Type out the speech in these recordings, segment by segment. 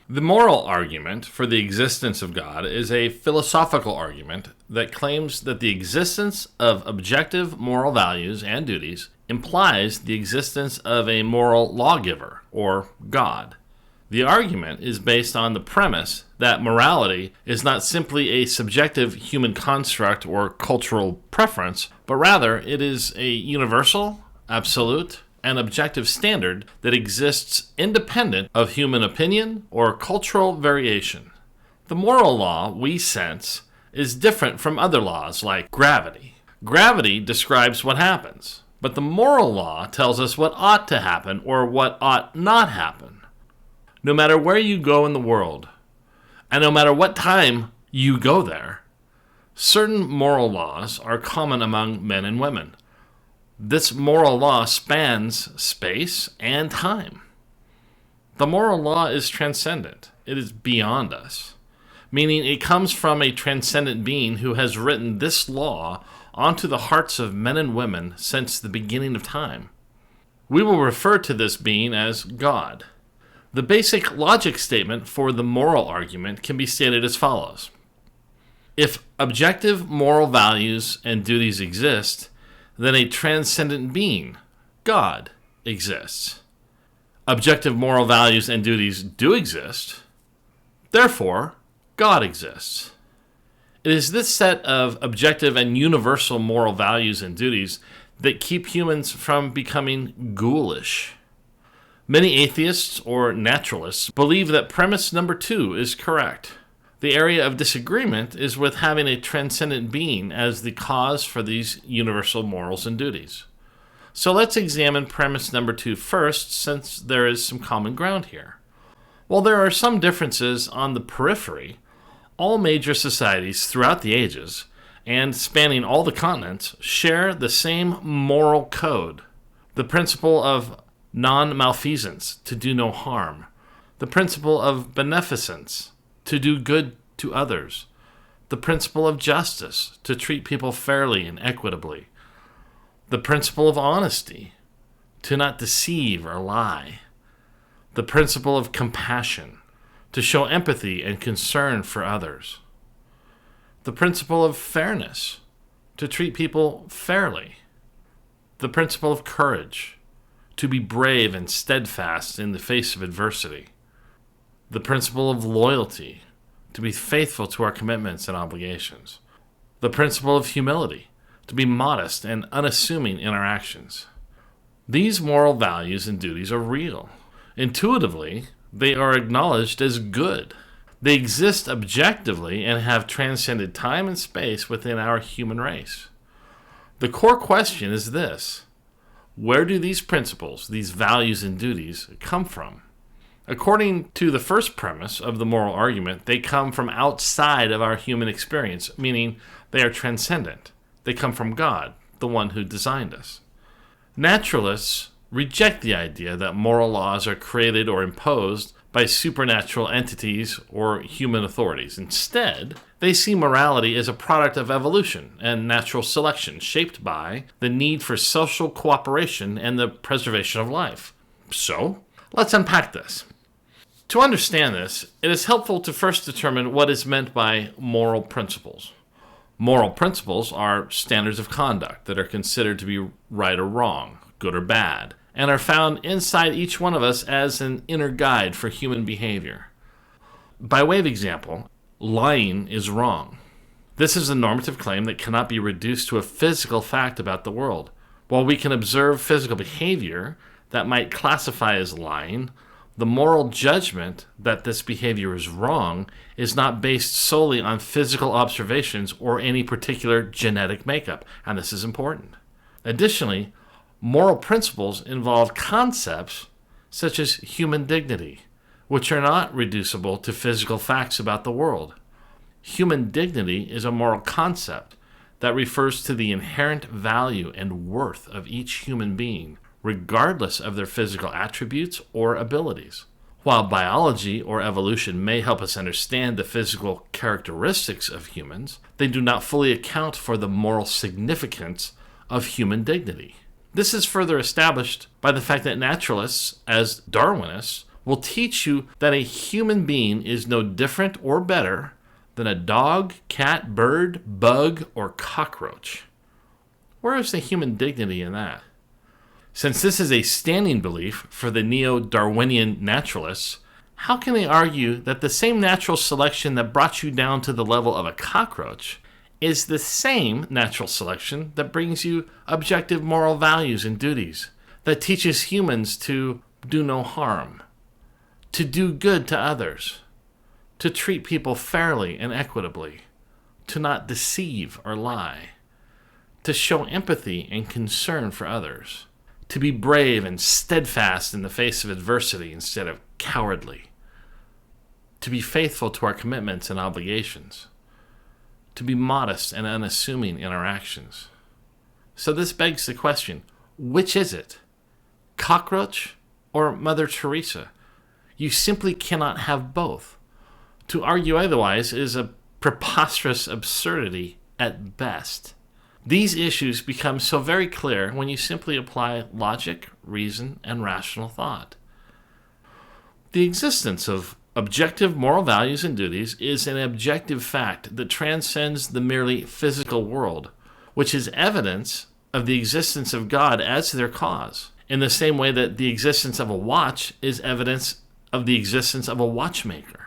The moral argument for the existence of God is a philosophical argument that claims that the existence of objective moral values and duties implies the existence of a moral lawgiver, or God. The argument is based on the premise that morality is not simply a subjective human construct or cultural preference, but rather it is a universal, absolute, and objective standard that exists independent of human opinion or cultural variation. The moral law we sense is different from other laws like gravity. Gravity describes what happens, but the moral law tells us what ought to happen or what ought not happen. No matter where you go in the world, and no matter what time you go there, certain moral laws are common among men and women. This moral law spans space and time. The moral law is transcendent. It is beyond us, meaning it comes from a transcendent being who has written this law onto the hearts of men and women since the beginning of time. We will refer to this being as God. The basic logic statement for the moral argument can be stated as follows. If objective moral values and duties exist, then a transcendent being, God, exists. Objective moral values and duties do exist. Therefore, God exists. It is this set of objective and universal moral values and duties that keep humans from becoming ghoulish. Many atheists or naturalists believe that premise number 2 is correct. The area of disagreement is with having a transcendent being as the cause for these universal morals and duties. So let's examine premise number 2 first, since there is some common ground here. While there are some differences on the periphery, all major societies throughout the ages, and spanning all the continents, share the same moral code. The principle of non-malfeasance, to do no harm. The principle of beneficence, to do good to others. The principle of justice, to treat people fairly and equitably. The principle of honesty, to not deceive or lie. The principle of compassion, to show empathy and concern for others. The principle of fairness, to treat people fairly. The principle of courage, to be brave and steadfast in the face of adversity. The principle of loyalty, to be faithful to our commitments and obligations. The principle of humility, to be modest and unassuming in our actions. These moral values and duties are real. Intuitively, they are acknowledged as good. They exist objectively and have transcended time and space within our human race. The core question is this: where do these principles, these values and duties, come from? According to the first premise of the moral argument, they come from outside of our human experience, meaning they are transcendent. They come from God, the one who designed us. Naturalists reject the idea that moral laws are created or imposed by supernatural entities or human authorities. Instead, they see morality as a product of evolution and natural selection, shaped by the need for social cooperation and the preservation of life. So, let's unpack this. To understand this, it is helpful to first determine what is meant by moral principles. Moral principles are standards of conduct that are considered to be right or wrong, good or bad, and are found inside each one of us as an inner guide for human behavior. By way of example, lying is wrong. This is a normative claim that cannot be reduced to a physical fact about the world. While we can observe physical behavior that might classify as lying, the moral judgment that this behavior is wrong is not based solely on physical observations or any particular genetic makeup, and this is important. Additionally, moral principles involve concepts such as human dignity, which are not reducible to physical facts about the world. Human dignity is a moral concept that refers to the inherent value and worth of each human being, regardless of their physical attributes or abilities. While biology or evolution may help us understand the physical characteristics of humans, they do not fully account for the moral significance of human dignity. This is further established by the fact that naturalists, as Darwinists, will teach you that a human being is no different or better than a dog, cat, bird, bug, or cockroach. Where is the human dignity in that? Since this is a standing belief for the neo-Darwinian naturalists, how can they argue that the same natural selection that brought you down to the level of a cockroach is the same natural selection that brings you objective moral values and duties, that teaches humans to do no harm, to do good to others, to treat people fairly and equitably, to not deceive or lie, to show empathy and concern for others, to be brave and steadfast in the face of adversity instead of cowardly, to be faithful to our commitments and obligations, to be modest and unassuming in our actions. So this begs the question, which is it? Cockroach or Mother Teresa? You simply cannot have both. To argue otherwise is a preposterous absurdity at best. These issues become so very clear when you simply apply logic, reason, and rational thought. The existence of objective moral values and duties is an objective fact that transcends the merely physical world, which is evidence of the existence of God as their cause, in the same way that the existence of a watch is evidence of the existence of a watchmaker.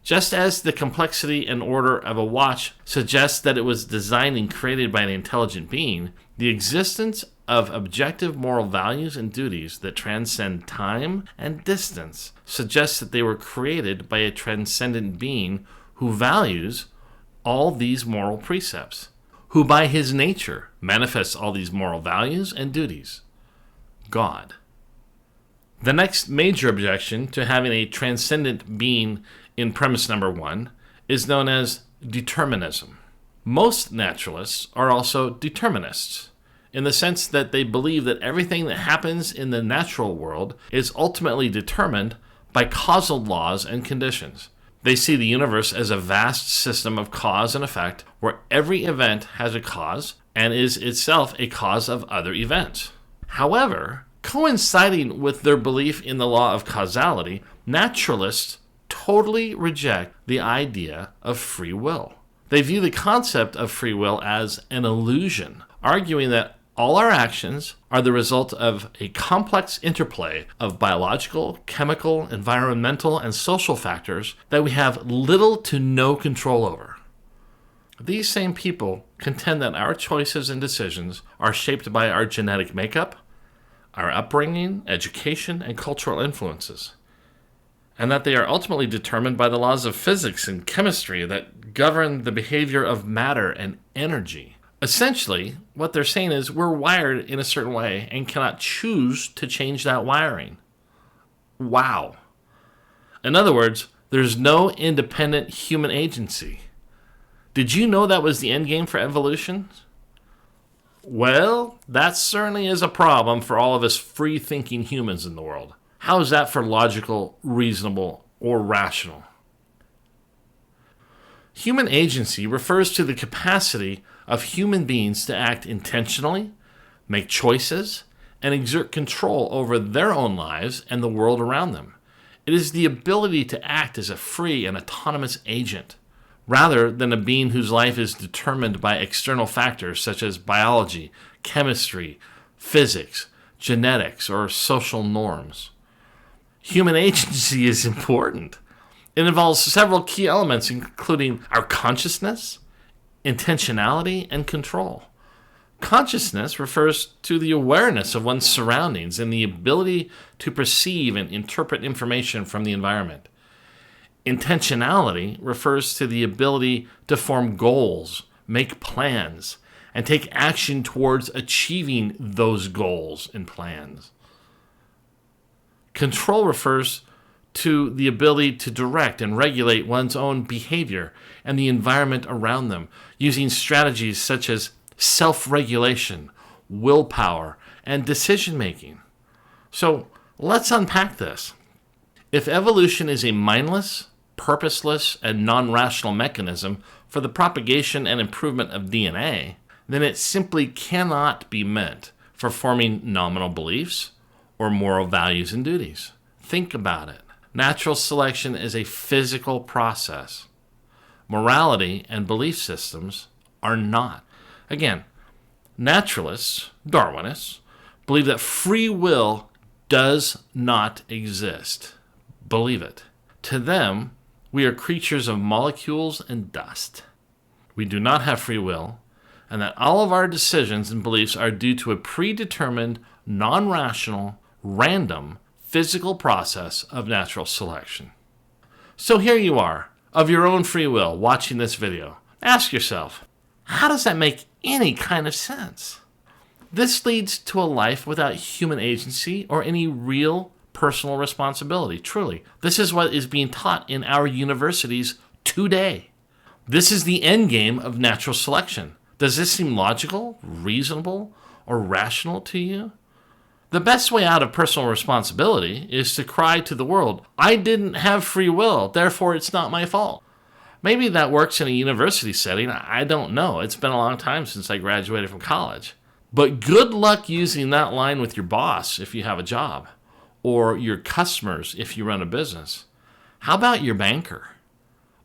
Just as the complexity and order of a watch suggests that it was designed and created by an intelligent being, the existence of objective moral values and duties that transcend time and distance suggests that they were created by a transcendent being who values all these moral precepts, who by his nature manifests all these moral values and duties. God. The next major objection to having a transcendent being in premise number 1 is known as determinism. Most naturalists are also determinists, in the sense that they believe that everything that happens in the natural world is ultimately determined by causal laws and conditions. They see the universe as a vast system of cause and effect, where every event has a cause and is itself a cause of other events. However, coinciding with their belief in the law of causality, naturalists totally reject the idea of free will. They view the concept of free will as an illusion, arguing that all our actions are the result of a complex interplay of biological, chemical, environmental, and social factors that we have little to no control over. These same people contend that our choices and decisions are shaped by our genetic makeup, our upbringing, education, and cultural influences, and that they are ultimately determined by the laws of physics and chemistry that govern the behavior of matter and energy. Essentially, what they're saying is we're wired in a certain way and cannot choose to change that wiring. Wow. In other words, there's no independent human agency. Did you know that was the end game for evolution? Well, that certainly is a problem for all of us free-thinking humans in the world. How is that for logical, reasonable, or rational? Human agency refers to the capacity of human beings to act intentionally, make choices, and exert control over their own lives and the world around them. It is the ability to act as a free and autonomous agent, rather than a being whose life is determined by external factors such as biology, chemistry, physics, genetics, or social norms. Human agency is important. It involves several key elements, including our consciousness, intentionality, and control. Consciousness refers to the awareness of one's surroundings and the ability to perceive and interpret information from the environment. Intentionality refers to the ability to form goals, make plans, and take action towards achieving those goals and plans. Control refers to the ability to direct and regulate one's own behavior and the environment around them, using strategies such as self-regulation, willpower, and decision-making. So let's unpack this. If evolution is a mindless, purposeless, and non-rational mechanism for the propagation and improvement of DNA, then it simply cannot be meant for forming nominal beliefs or moral values and duties. Think about it. Natural selection is a physical process. Morality and belief systems are not. Again, naturalists, Darwinists, believe that free will does not exist. Believe it. To them, we are creatures of molecules and dust. We do not have free will, and that all of our decisions and beliefs are due to a predetermined, non-rational, random, physical process of natural selection. So here you are, of your own free will, watching this video. Ask yourself, how does that make any kind of sense? This leads to a life without human agency or any real personal responsibility. Truly, this is what is being taught in our universities today. This is the end game of natural selection. Does this seem logical, reasonable, or rational to you? The best way out of personal responsibility is to cry to the world, I didn't have free will, therefore it's not my fault. Maybe that works in a university setting. I don't know. It's been a long time since I graduated from college. But good luck using that line with your boss if you have a job, or your customers if you run a business. How about your banker,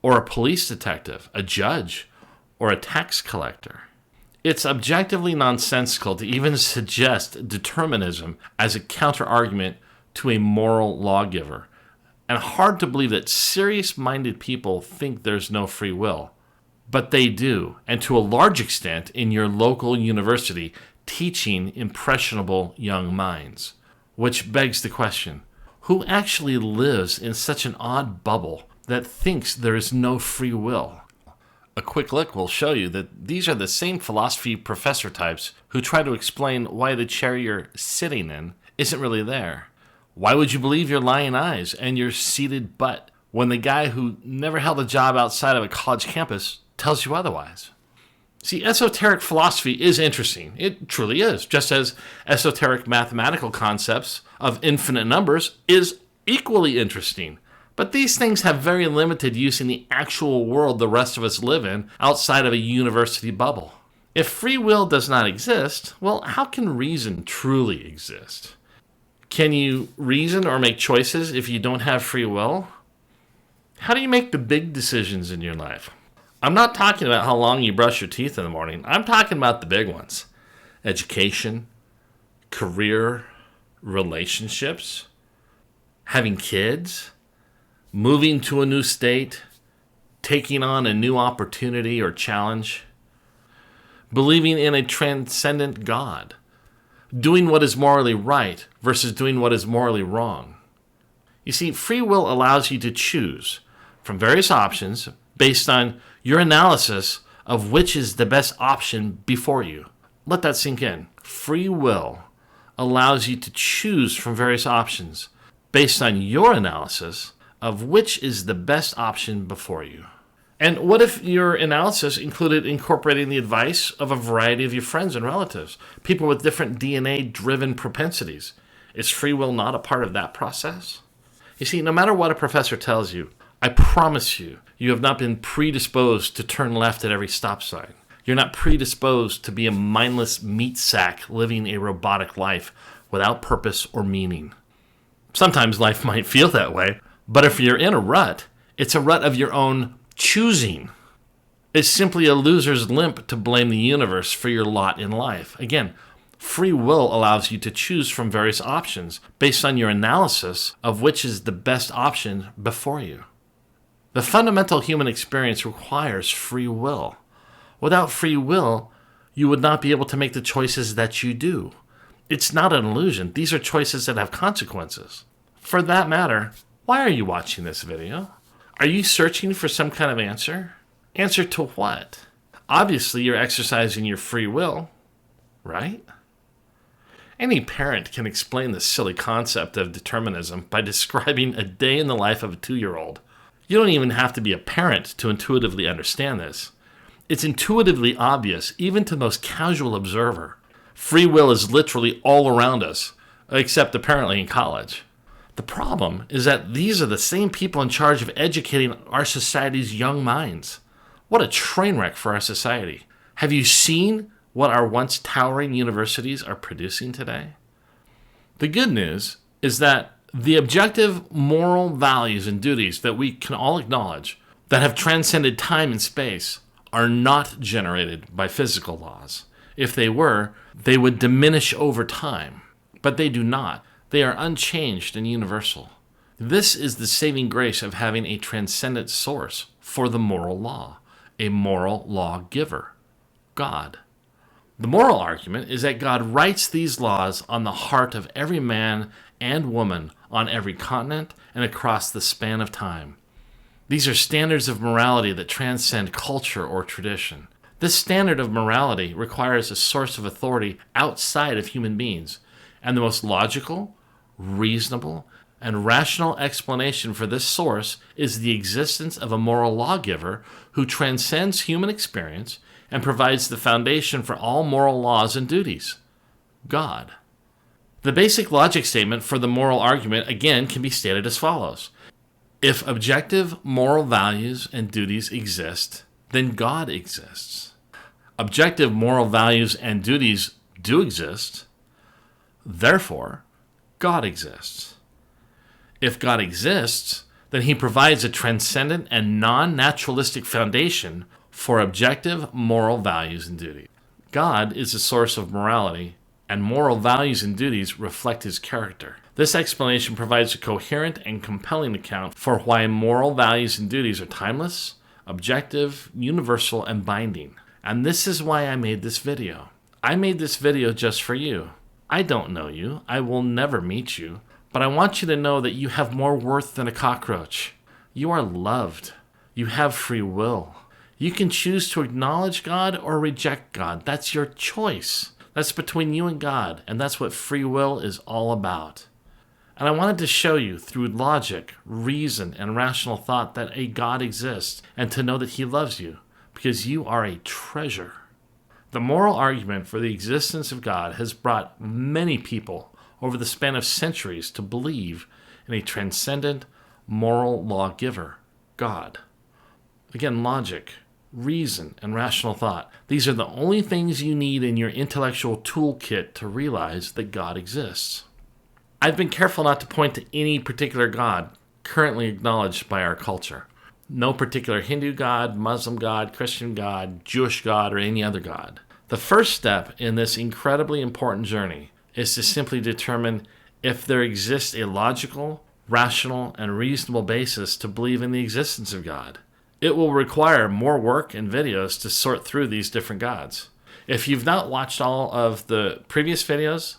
or a police detective, a judge, or a tax collector? It's objectively nonsensical to even suggest determinism as a counter-argument to a moral lawgiver, and hard to believe that serious-minded people think there's no free will. But they do, and to a large extent in your local university teaching impressionable young minds. Which begs the question, who actually lives in such an odd bubble that thinks there is no free will? A quick look will show you that these are the same philosophy professor types who try to explain why the chair you're sitting in isn't really there. Why would you believe your lying eyes and your seated butt when the guy who never held a job outside of a college campus tells you otherwise? See, esoteric philosophy is interesting. It truly is, just as esoteric mathematical concepts of infinite numbers is equally interesting. But these things have very limited use in the actual world the rest of us live in outside of a university bubble. If free will does not exist, well, how can reason truly exist? Can you reason or make choices if you don't have free will? How do you make the big decisions in your life? I'm not talking about how long you brush your teeth in the morning. I'm talking about the big ones. Education, career, relationships, having kids, moving to a new state, taking on a new opportunity or challenge, believing in a transcendent God, doing what is morally right versus doing what is morally wrong. You see, free will allows you to choose from various options based on your analysis of which is the best option before you. Let that sink in. Free will allows you to choose from various options based on your analysis of which is the best option before you. And what if your analysis included incorporating the advice of a variety of your friends and relatives, people with different DNA-driven propensities? Is free will not a part of that process? You see, no matter what a professor tells you, I promise you, you have not been predisposed to turn left at every stop sign. You're not predisposed to be a mindless meat sack living a robotic life without purpose or meaning. Sometimes life might feel that way, but if you're in a rut, it's a rut of your own choosing. It's simply a loser's limp to blame the universe for your lot in life. Again, free will allows you to choose from various options based on your analysis of which is the best option before you. The fundamental human experience requires free will. Without free will, you would not be able to make the choices that you do. It's not an illusion. These are choices that have consequences. For that matter, why are you watching this video? Are you searching for some kind of answer? Answer to what? Obviously, you're exercising your free will, right? Any parent can explain the silly concept of determinism by describing a day in the life of a 2-year-old. You don't even have to be a parent to intuitively understand this. It's intuitively obvious, even to the most casual observer. Free will is literally all around us, except apparently in college. The problem is that these are the same people in charge of educating our society's young minds. What a train wreck for our society. Have you seen what our once towering universities are producing today? The good news is that The objective moral values and duties that we can all acknowledge that have transcended time and space are not generated by physical laws. If they were, they would diminish over time. But they do not. They are unchanged and universal. This is the saving grace of having a transcendent source for the moral law, a moral lawgiver, God. The moral argument is that God writes these laws on the heart of every man and woman on every continent and across the span of time. These are standards of morality that transcend culture or tradition. This standard of morality requires a source of authority outside of human beings, and the most logical, reasonable, and rational explanation for this source is the existence of a moral lawgiver who transcends human experience and provides the foundation for all moral laws and duties: God. The basic logic statement for the moral argument, again, can be stated as follows. If objective moral values and duties exist, then God exists. Objective moral values and duties do exist, therefore, God exists. If God exists, then he provides a transcendent and non-naturalistic foundation for objective moral values and duties. God is the source of morality, and moral values and duties reflect his character. This explanation provides a coherent and compelling account for why moral values and duties are timeless, objective, universal, and binding. And this is why I made this video. I made this video just for you. I don't know you. I will never meet you. But I want you to know that you have more worth than a cockroach. You are loved. You have free will. You can choose to acknowledge God or reject God. That's your choice. That's between you and God, and that's what free will is all about. And I wanted to show you through logic, reason, and rational thought that a God exists, and to know that he loves you, because you are a treasure. The moral argument for the existence of God has brought many people over the span of centuries to believe in a transcendent moral lawgiver, God. Again, logic, reason, and rational thought. These are the only things you need in your intellectual toolkit to realize that God exists. I've been careful not to point to any particular God currently acknowledged by our culture. No particular Hindu God, Muslim God, Christian God, Jewish God, or any other God. The first step in this incredibly important journey is to simply determine if there exists a logical, rational, and reasonable basis to believe in the existence of God. It will require more work and videos to sort through these different gods. If you've not watched all of the previous videos,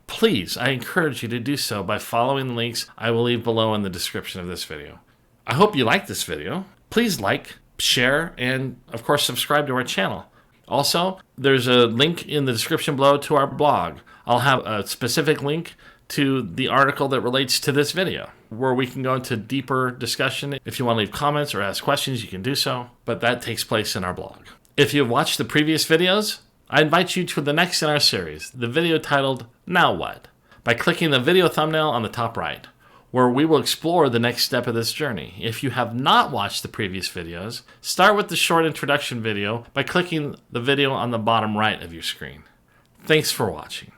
please, I encourage you to do so by following the links I will leave below in the description of this video. I hope you like this video. Please like, share, and of course subscribe to our channel. Also, there's a link in the description below to our blog. I'll have a specific link to the article that relates to this video, where we can go into deeper discussion. If you want to leave comments or ask questions, you can do so, but that takes place in our blog. If you've watched the previous videos, I invite you to the next in our series, the video titled, Now What?, by clicking the video thumbnail on the top right, where we will explore the next step of this journey. If you have not watched the previous videos, start with the short introduction video by clicking the video on the bottom right of your screen. Thanks for watching.